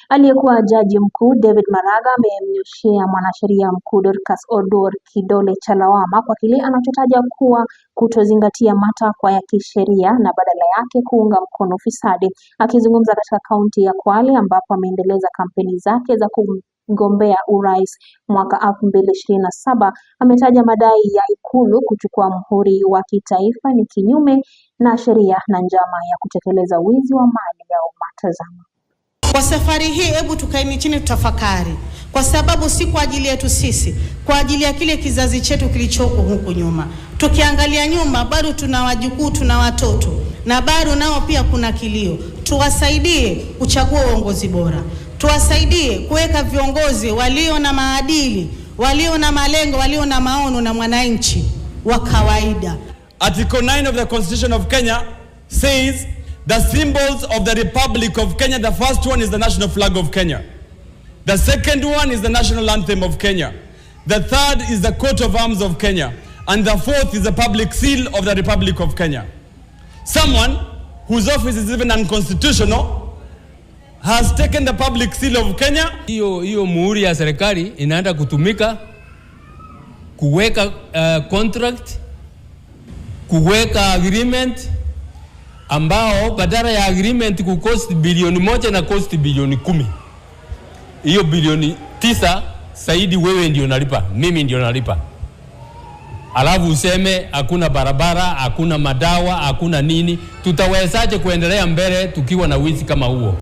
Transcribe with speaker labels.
Speaker 1: Aliyekuwa jaji mkuu David Maraga amemnyoshea mwanasheria mkuu Dorcas Oduor kidole cha lawama kwa kile anachotaja kuwa kutozingatia matakwa ya kisheria na badala yake kuunga mkono ufisadi. Akizungumza katika kaunti ya Kwale ambapo ameendeleza kampeni zake za kugombea urais mwaka 2027, ametaja madai ya Ikulu kuchukua muhuri wa kitaifa ni kinyume na sheria na njama ya kutekeleza wizi wa mali ya umma. Tazama.
Speaker 2: Kwa safari hii hebu tukaeni chini tutafakari, kwa sababu si kwa ajili yetu sisi, kwa ajili ya kile kizazi chetu kilichoko huku nyuma. Tukiangalia nyuma bado tuna wajukuu, tuna watoto na bado nao pia kuna kilio. Tuwasaidie kuchagua uongozi bora. Tuwasaidie kuweka viongozi walio na maadili, walio na malengo, walio na maono na mwananchi wa kawaida.
Speaker 3: Article 9 of the Constitution of Kenya says the symbols of the Republic of Kenya, the first one is the national flag of Kenya. The second one is the national anthem of Kenya. The third is the coat of arms of Kenya. And the fourth is the public seal of the Republic of Kenya. Someone whose office is even unconstitutional has taken the public seal of Kenya.
Speaker 4: Hiyo muhuri ya serikali inaenda kutumika kuweka contract, kuweka agreement ambao badala ya agreement kukost bilioni 1 na cost bilioni 10. Hiyo bilioni 9 saidi wewe ndio unalipa, mimi ndio nalipa. Alafu useme hakuna barabara, hakuna madawa, hakuna nini. Tutawezaje kuendelea mbele tukiwa na wizi kama huo?